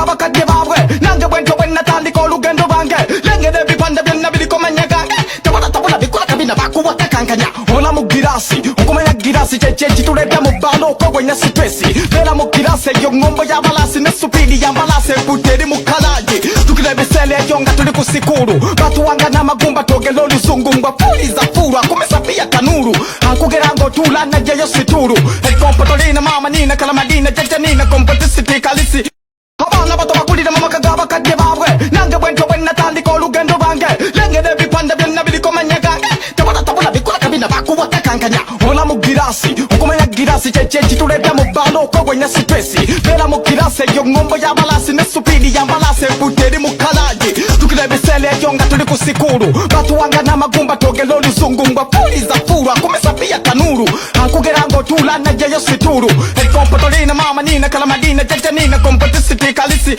bakadde baabwe nange bwentyo bwe natandika olugendo lwange lengera ebipande byonna bilikomanya gange tabula bikola kabina bakuwata kankanya ola mu girasi okumanya girasi kyekituledde mu bbala okwegwenya sipesi beera mu girasi eyo ngombo y'abalasi ne supiidi y'ambalasi ebudde eri mu kalaji tukira ebiseera ekyo nga tuli ku sikulu batuwanga n'amagumba twogera oluzungu ngwafuuliza fuulu akumisa piya tanuulu ankugera ng'otuula najjayo situulu ekompoto liina maama niina kalamadina jajja niina kompotisiti kalisi abaana bato bakulira mu maka g'abakadde baabwe nange bwentyo bwe natandika olugendo lwange lengera ebipande byonna bilikomanya gange tabula bikola kabina bakuwata kankanya ola mu girasi okumanya girasi kyekituledde mu bbala okwegwenya sipesi beera mu girasi eyo ngombo y'abalasi ne supiidi y'ambalasi ebudde eri mu kalaji tukira ebiseera ekyo nga tuli ku sikulu batuwanga n'amagumba twogera oluzungu ngwafuuliza fuulu akumisa piya tanuulu ankugera ng'otuula najjayo situulu ekompoto liina maama niina kalamadina jajja niina kompotisiti kalisi